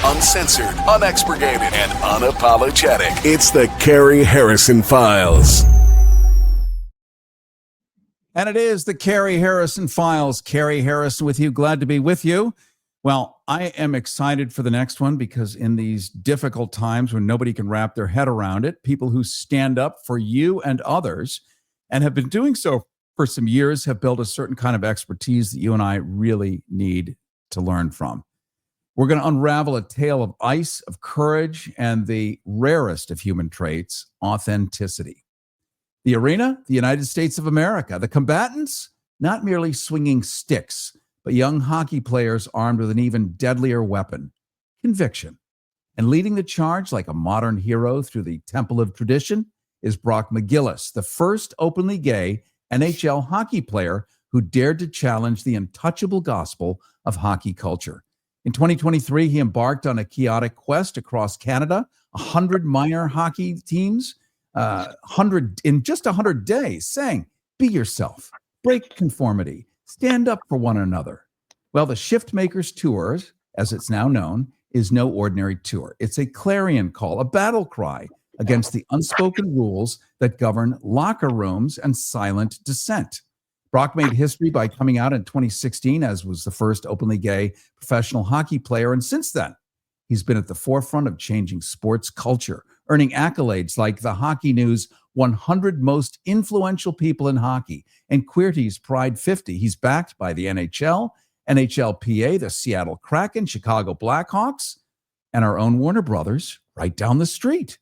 Uncensored, unexpurgated, and unapologetic. It's the Carrie Harrison Files. And it is the Carrie Harrison Files. Carrie Harrison with you. Glad to be with you. Well, I am excited for the next one because in these difficult times when nobody can wrap their head around it, people who stand up for you and others and have been doing so for some years have built a certain kind of expertise that you and I really need to learn from. We're going to unravel a tale of ice, of courage, and the rarest of human traits, authenticity. The arena, the United States of America. The combatants, not merely swinging sticks, but young hockey players armed with an even deadlier weapon, conviction. And leading the charge like a modern hero through the temple of tradition is Brock McGillis, the first openly gay NHL hockey player who dared to challenge the untouchable gospel of hockey culture. In 2023, he embarked on a chaotic quest across Canada, 100 minor hockey teams, 100 in just 100 days, saying, be yourself, break conformity, stand up for one another. Well, the Shift Makers Tour, as it's now known, is no ordinary tour. It's a clarion call, a battle cry against the unspoken rules that govern locker rooms and silent dissent. Brock made history by coming out in 2016 as was the first openly gay professional hockey player. And since then, he's been at the forefront of changing sports culture, earning accolades like the Hockey News 100 Most Influential People in Hockey and Queerty's Pride 50. He's backed by the NHL, NHLPA, the Seattle Kraken, Chicago Blackhawks, and our own Warner Brothers right down the street.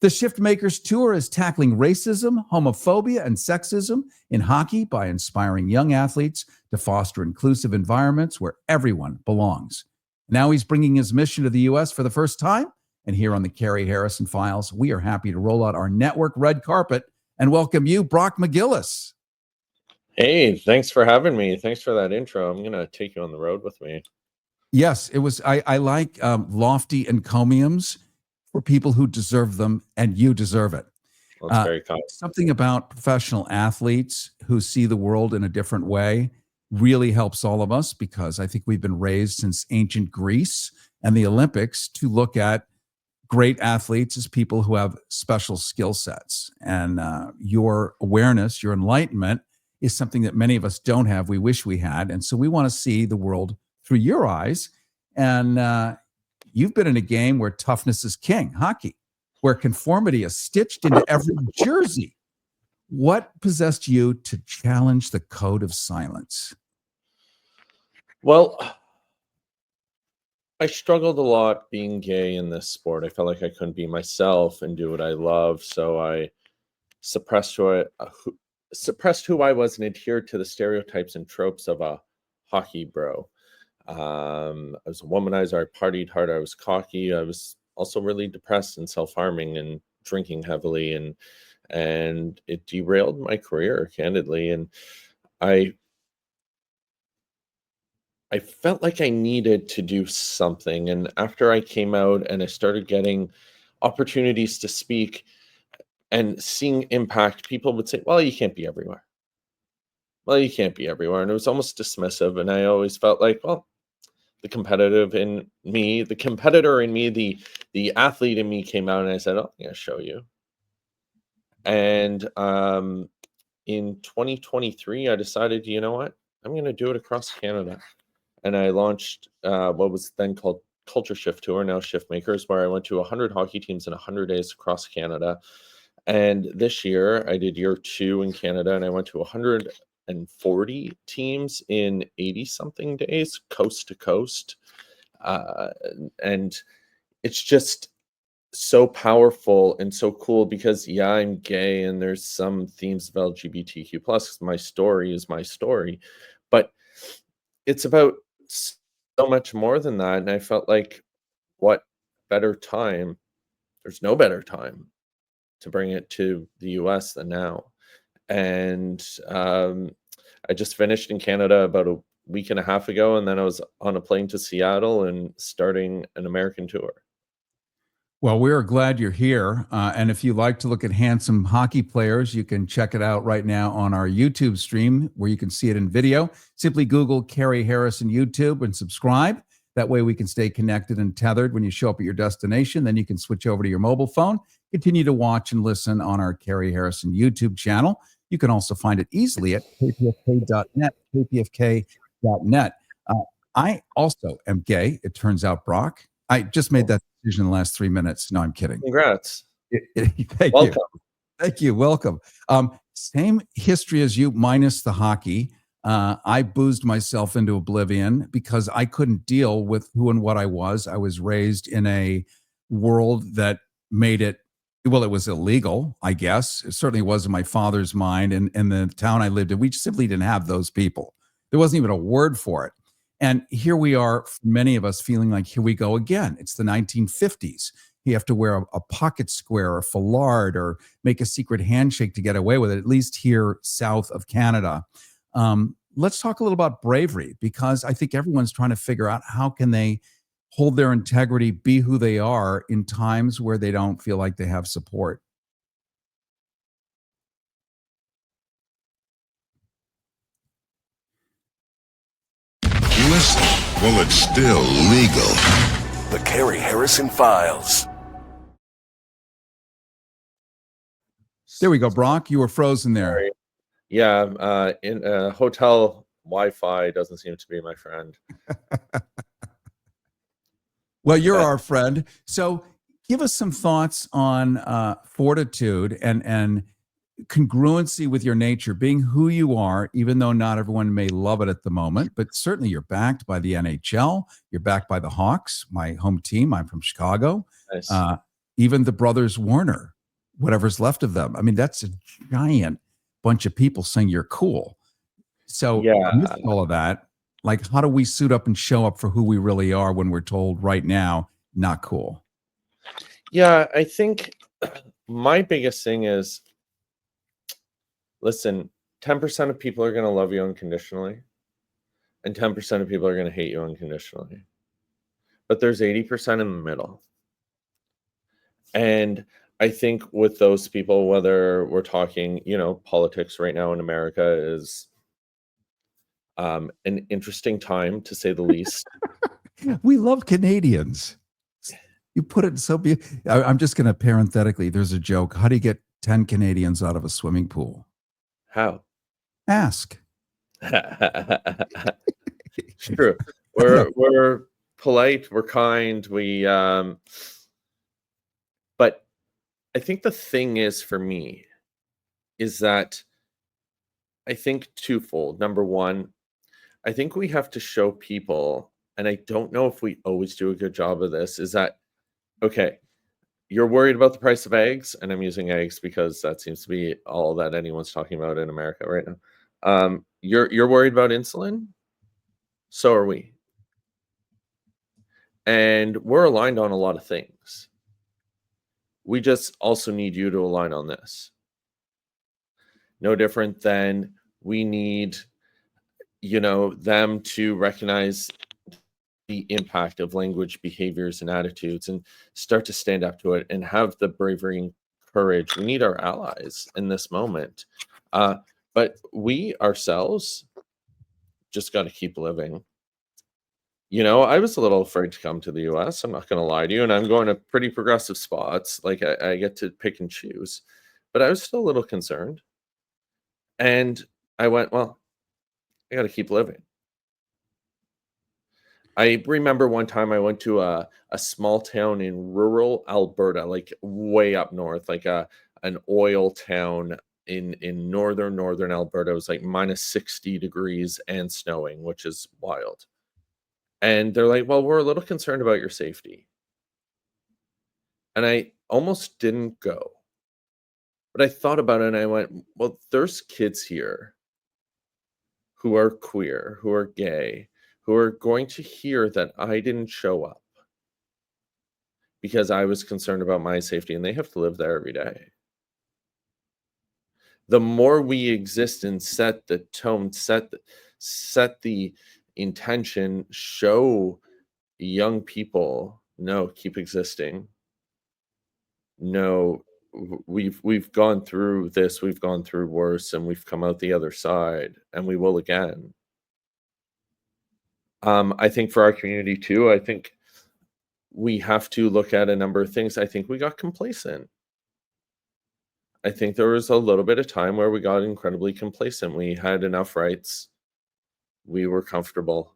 The Shift Makers Tour is tackling racism, homophobia, and sexism in hockey by inspiring young athletes to foster inclusive environments where everyone belongs. Now he's bringing his mission to the U.S. for the first time. And here on the Carrie Harrison Files, we are happy to roll out our network red carpet and welcome you, Brock McGillis. Hey, thanks for having me. Thanks for that intro. I'm going to take you on the road with me. Yes, it was. I like lofty encomiums for people who deserve them, and you deserve it. Well, that's very kind. Something about professional athletes who see the world in a different way really helps all of us because I think we've been raised since ancient Greece and the Olympics to look at great athletes as people who have special skill sets. And your awareness, your enlightenment is something that many of us don't have. We wish we had. And so we want to see the world through your eyes. And you've been in a game where toughness is king, hockey, where conformity is stitched into every jersey. What possessed you to challenge the code of silence? Well, I struggled a lot being gay in this sport. I felt like I couldn't be myself and do what I love. So I suppressed who I was and adhered to the stereotypes and tropes of a hockey bro. I was a womanizer. I partied hard. I was cocky. I was also really depressed and self-harming and drinking heavily, and it derailed my career, candidly. And I felt like I needed to do something. And after I came out and I started getting opportunities to speak and seeing impact, people would say, well, you can't be everywhere. Well, you can't be everywhere. And it was almost dismissive. And I always felt like, well, the competitor in me, the athlete in me came out and I said, oh, I'm going to show you. And in 2023, I decided, you know what? I'm going to do it across Canada. And I launched what was then called Culture Shift Tour, now Shift Makers, where I went to 100 hockey teams in 100 days across Canada. And this year, I did year 2 in Canada, and I went to 140 teams in 80-something days, coast to coast. And it's just so powerful and so cool because, yeah, I'm gay, and there's some themes of LGBTQ+. My story is my story. But it's about so much more than that. And I felt like, what better time? There's no better time to bring it to the US than now. And I just finished in Canada about a week and a half ago, and then I was on a plane to Seattle and starting an American tour. Well, we're glad you're here. And if you like to look at handsome hockey players, you can check it out right now on our YouTube stream where you can see it in video. Simply Google Carrie Harrison YouTube and subscribe. That way we can stay connected and tethered when you show up at your destination. Then you can switch over to your mobile phone, continue to watch and listen on our Carrie Harrison YouTube channel. You can also find it easily at kpfk.net, kpfk.net. I also am gay, it turns out, Brock. I just made that decision in the last 3 minutes. No, I'm kidding. Congrats. Thank Welcome. you. Thank you. Welcome. Same history as you, minus the hockey. I boozed myself into oblivion because I couldn't deal with who and what I was. I was raised in a world that made it, well, it was illegal, I guess. It certainly was in my father's mind. And in the town I lived in, we simply didn't have those people. There wasn't even a word for it. And here we are, many of us feeling like, here we go again. It's the 1950s. You have to wear a pocket square or foulard or make a secret handshake to get away with it, at least here south of Canada. Let's talk a little about bravery, because I think everyone's trying to figure out how can they hold their integrity, be who they are in times where they don't feel like they have support. Listen, well, it's still legal. The Carrie Harrison Files. There we go, Brock. You were frozen there. Sorry. Yeah, in hotel Wi-Fi doesn't seem to be my friend. Well, you're our friend. So give us some thoughts on fortitude and congruency with your nature, being who you are, even though not everyone may love it at the moment, but certainly you're backed by the NHL. You're backed by the Hawks, my home team. I'm from Chicago. Nice. Even the brothers Warner, whatever's left of them. I mean, that's a giant bunch of people saying you're cool. So Yeah. with all of that, like, how do we suit up and show up for who we really are when we're told right now, not cool? Yeah, I think my biggest thing is, listen, 10% of people are going to love you unconditionally, and 10% of people are going to hate you unconditionally. But there's 80% in the middle. And I think with those people, whether we're talking, politics right now in America is an interesting time, to say the least. We love Canadians. You put it so I'm just going to parenthetically, there's a joke. How do you get 10 Canadians out of a swimming pool? How? Ask. True. We're polite, we're kind, but I think the thing is, for me, is that I think twofold. Number one, I think we have to show people, and I don't know if we always do a good job of this, is that, okay, you're worried about the price of eggs, and I'm using eggs because that seems to be all that anyone's talking about in America right now. You're worried about insulin? So are we. And we're aligned on a lot of things. We just also need you to align on this. No different than we need, them to recognize the impact of language, behaviors, and attitudes and start to stand up to it and have the bravery and courage. We need our allies in this moment. But we ourselves just got to keep living. I was a little afraid to come to the US. I'm not going to lie to you. And I'm going to pretty progressive spots. Like I get to pick and choose. But I was still a little concerned. And I went, well, I got to keep living. I remember one time I went to a small town in rural Alberta, like way up north, like an oil town in northern Alberta. It was like minus 60 degrees and snowing, which is wild. And they're like, well, we're a little concerned about your safety. And I almost didn't go. But I thought about it and I went, well, there's kids here who are queer, who are gay, who are going to hear that I didn't show up because I was concerned about my safety, and they have to live there every day. The more we exist and set the tone, set the intention, show young people, no, keep existing. No, we've gone through this, we've gone through worse, and we've come out the other side, and we will again. I think for our community too, I think we have to look at a number of things. I think we got complacent. I think there was a little bit of time where we got incredibly complacent. We had enough rights. We were comfortable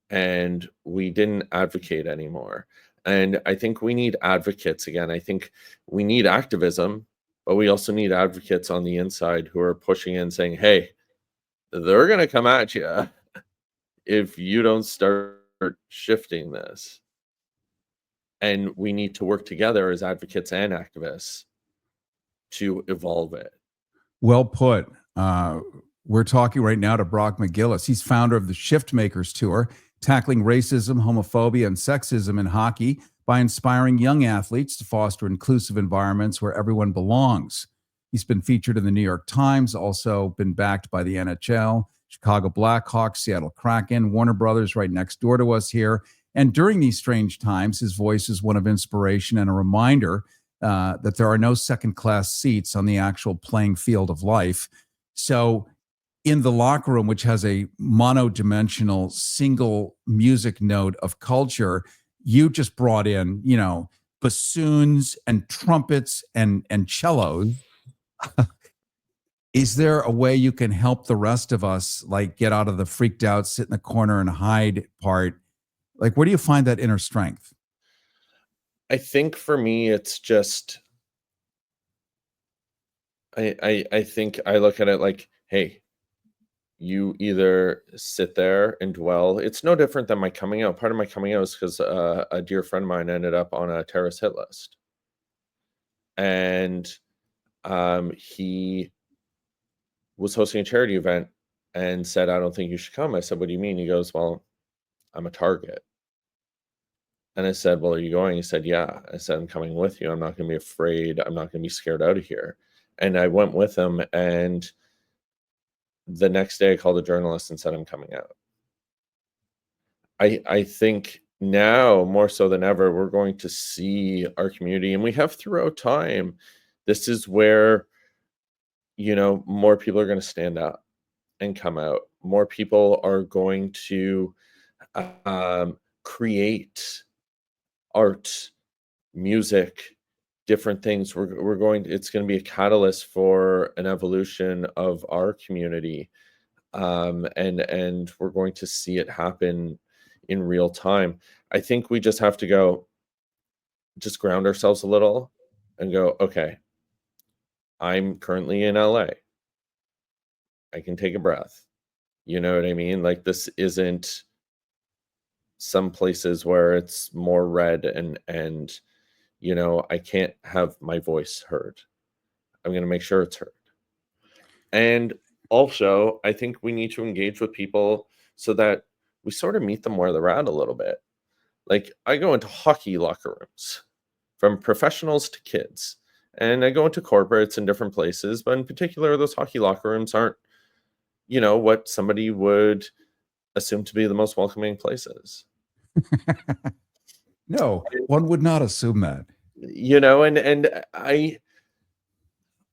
and we didn't advocate anymore. And I think we need advocates again. I think we need activism, but we also need advocates on the inside who are pushing in saying, hey, they're going to come at you if you don't start shifting this. And we need to work together as advocates and activists to evolve it. Well put. We're talking right now to Brock McGillis. He's founder of the Shift Makers Tour, tackling racism, homophobia, and sexism in hockey by inspiring young athletes to foster inclusive environments where everyone belongs. He's been featured in the New York Times, also been backed by the NHL, Chicago Blackhawks, Seattle Kraken, Warner Brothers right next door to us here. And during these strange times, his voice is one of inspiration and a reminder that there are no second-class seats on the actual playing field of life. So in the locker room, which has a mono-dimensional single music note of culture, you just brought in, bassoons and trumpets and cellos. Is there a way you can help the rest of us, like, get out of the freaked out, sit in the corner and hide part? Like, where do you find that inner strength? I think for me, it's just, I think I look at it like, hey, you either sit there and dwell. It's no different than my coming out. Part of my coming out is because a dear friend of mine ended up on a terrorist hit list. And he was hosting a charity event and said, I don't think you should come. I said, what do you mean? He goes, well, I'm a target. And I said, well, are you going? He said, yeah. I said, I'm coming with you. I'm not going to be afraid. I'm not going to be scared out of here. And I went with him. And the next day I called a journalist and said, I'm coming out. I think now more so than ever, we're going to see our community, and we have throughout time. This is where, more people are going to stand up and come out. More people are going to create art, music, different things. It's going to be a catalyst for an evolution of our community. And we're going to see it happen in real time. I think we just have to just ground ourselves a little and go, okay, I'm currently in LA. I can take a breath. You know what I mean? Like, this isn't some places where it's more red and I can't have my voice heard. I'm going to make sure it's heard. And also, I think we need to engage with people so that we sort of meet them where they're at a little bit. Like, I go into hockey locker rooms, from professionals to kids, and I go into corporates in different places, but in particular, those hockey locker rooms aren't, what somebody would assume to be the most welcoming places. No, one would not assume that.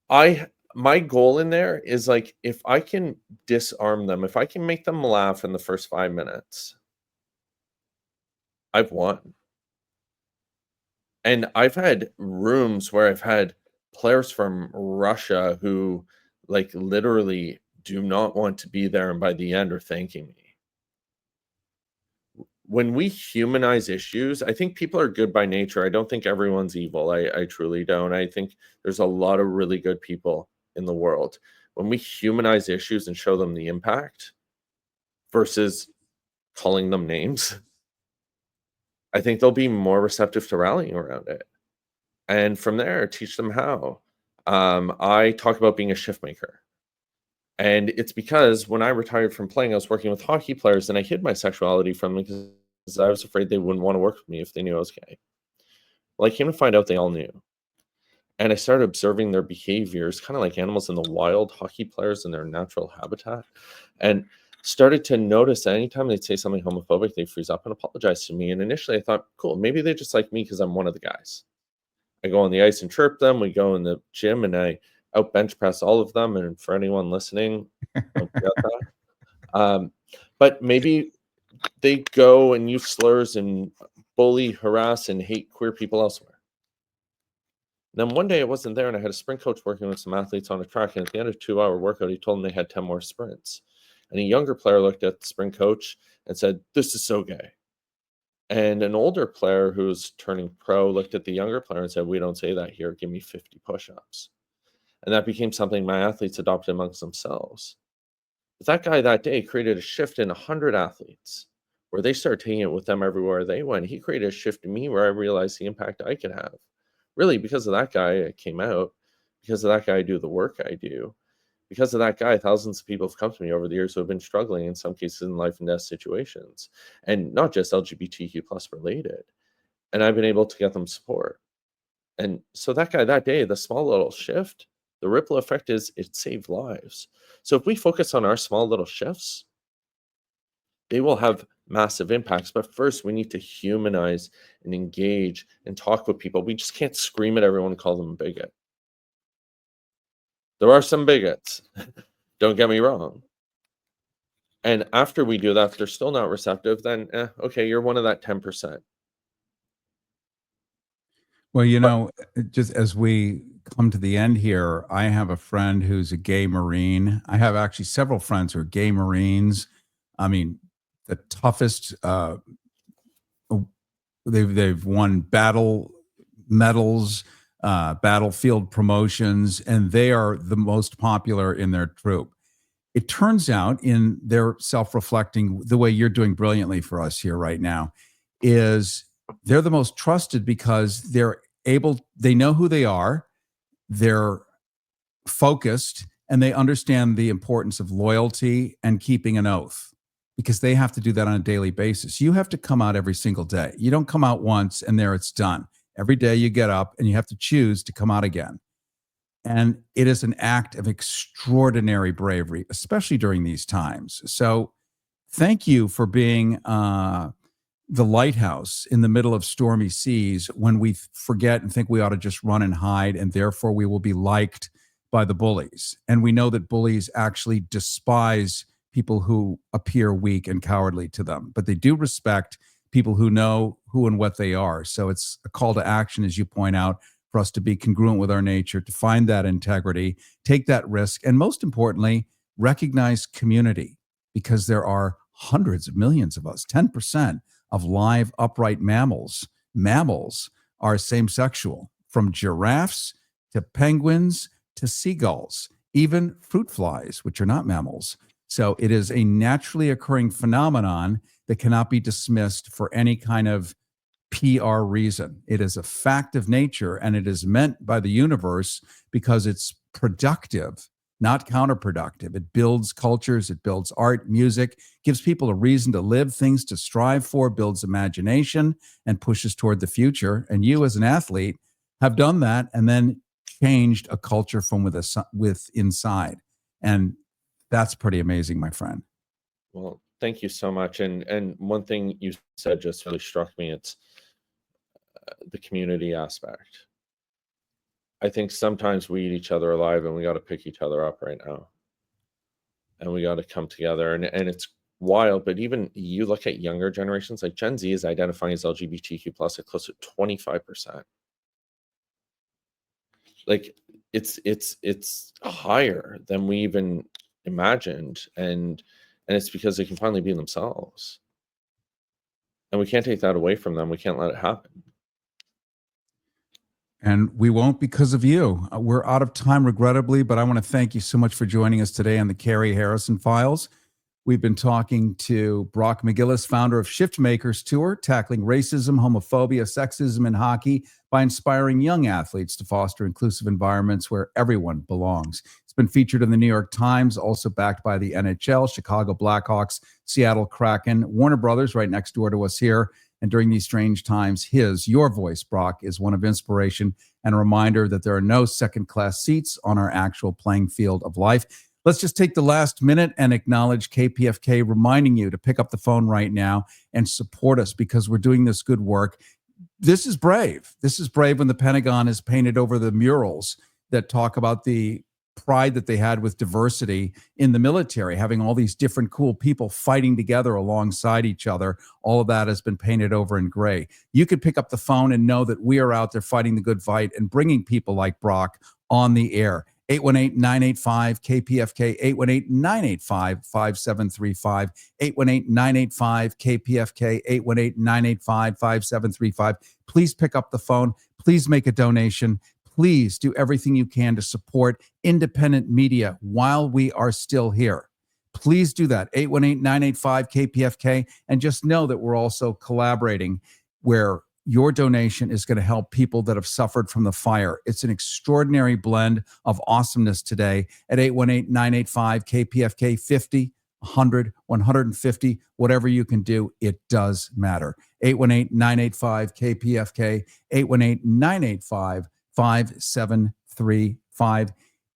And my goal in there is, like, if I can disarm them, if I can make them laugh in the first 5 minutes, I've won. And I've had rooms where I've had players from Russia who, like, literally do not want to be there, and by the end are thanking me. When we humanize issues, I think people are good by nature. I don't think everyone's evil. I truly don't. I think there's a lot of really good people in the world. When we humanize issues and show them the impact versus calling them names, I think they'll be more receptive to rallying around it. And from there, teach them how. I talk about being a shift maker. And it's because when I retired from playing, I was working with hockey players, and I hid my sexuality from them because I was afraid they wouldn't want to work with me if they knew I was gay. Well, I came to find out they all knew. And I started observing their behaviors, kind of like animals in the wild, hockey players in their natural habitat, and started to notice that anytime they'd say something homophobic, they'd freeze up and apologize to me. And initially I thought, cool, maybe they just like me because I'm one of the guys. I go on the ice and chirp them. We go in the gym and I out bench press all of them. And for anyone listening, don't forget that. But maybe they go and use slurs and bully, harass, and hate queer people elsewhere. Then one day I wasn't there, and I had a sprint coach working with some athletes on a track, and at the end of a 2-hour workout, he told them they had 10 more sprints. And a younger player looked at the sprint coach and said, "This is so gay." And an older player who's turning pro looked at the younger player and said, "We don't say that here. Give me 50 push-ups." And that became something my athletes adopted amongst themselves. But that guy that day created a shift in 100 athletes where they started taking it with them everywhere they went. He created a shift in me where I realized the impact I could have. Really, because of that guy, I came out. Because of that guy, I do the work I do. Because of that guy, thousands of people have come to me over the years who have been struggling in some cases in life and death situations, and not just LGBTQ plus related. And I've been able to get them support. And so that guy that day, the small little shift, the ripple effect is it saved lives. So if we focus on our small little shifts, they will have massive impacts. But first, we need to humanize and engage and talk with people. We just can't scream at everyone and call them a bigot. There are some bigots, don't get me wrong. And after we do that, if they're still not receptive, then okay, you're one of that 10%. Well, you know, just as we come to the end here, I have a friend who's a gay Marine. I have actually several friends who are gay Marines. I mean, the toughest, they've won battle medals, battlefield promotions, and they are the most popular in their troop. It turns out, in their self-reflecting, the way you're doing brilliantly for us here right now, is they're the most trusted because they know who they are, they're focused, and they understand the importance of loyalty and keeping an oath, because they have to do that on a daily basis. You have to come out every single day. You don't come out once and there it's done. Every day you get up and you have to choose to come out again. And it is an act of extraordinary bravery, especially during these times. So thank you for being the lighthouse in the middle of stormy seas when we forget and think we ought to just run and hide, and therefore we will be liked by the bullies. And we know that bullies actually despise people who appear weak and cowardly to them, but they do respect people who know who and what they are. So it's a call to action, as you point out, for us to be congruent with our nature, to find that integrity, take that risk, and most importantly, recognize community, because there are hundreds of millions of us. 10% of live upright mammals are same-sexual, from giraffes to penguins to seagulls, even fruit flies, which are not mammals. So it is a naturally occurring phenomenon that cannot be dismissed for any kind of PR reason. It is a fact of nature, and it is meant by the universe because it's productive, not counterproductive. It builds cultures, it builds art, music, gives people a reason to live, things to strive for, builds imagination, and pushes toward the future. And you, as an athlete, have done that and then changed a culture from with inside. And that's pretty amazing, my friend. Well, thank you so much. And one thing you said just really struck me. It's the community aspect. I think sometimes we eat each other alive, and we got to pick each other up right now. And we got to come together. And it's wild, but even you look at younger generations, like Gen Z is identifying as LGBTQ plus at close to 25%. Like it's higher than we even imagined, and it's because they can finally be themselves, and we can't take that away from them. We can't let it happen, and we won't, because of you. We're out of time, regrettably, but I want to thank you so much for joining us today on the Carrie Harrison Files. We've been talking to Brock McGillis, founder of Shift Makers Tour, tackling racism, homophobia, sexism in hockey by inspiring young athletes to foster inclusive environments where everyone belongs. It's been featured in the New York Times, also backed by the NHL, Chicago Blackhawks, Seattle Kraken, Warner Brothers right next door to us here. And during these strange times, your voice, Brock, is one of inspiration and a reminder that there are no second-class seats on our actual playing field of life. Let's just take the last minute and acknowledge KPFK, reminding you to pick up the phone right now and support us, because we're doing this good work. This is brave. This is brave when the Pentagon is painted over the murals that talk about the pride that they had with diversity in the military, having all these different cool people fighting together alongside each other. All of that has been painted over in gray. You could pick up the phone and know that we are out there fighting the good fight and bringing people like Brock on the air. 818-985-KPFK, 818-985-5735, 818-985-KPFK, 818-985-5735. Please pick up the phone. Please make a donation. Please do everything you can to support independent media while we are still here. Please do that, 818-985-KPFK, and just know that we're also collaborating where your donation is going to help people that have suffered from the fire. It's an extraordinary blend of awesomeness today at 818-985-KPFK, 50, 100, 150, whatever you can do, it does matter. 818-985-KPFK, 818-985-5735.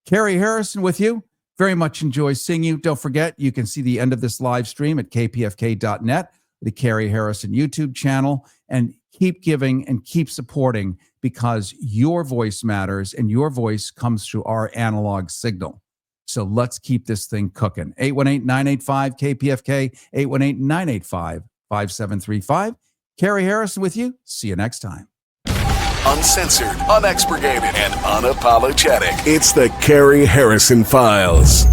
Carrie Harrison with you. Very much enjoy seeing you. Don't forget, you can see the end of this live stream at kpfk.net, the Carrie Harrison YouTube channel, and keep giving and keep supporting because your voice matters and your voice comes through our analog signal. So let's keep this thing cooking. 818-985-KPFK, 818-985-5735. Carrie Harrison with you. See you next time. Uncensored, unexpurgated, and unapologetic. It's the Carrie Harrison Files.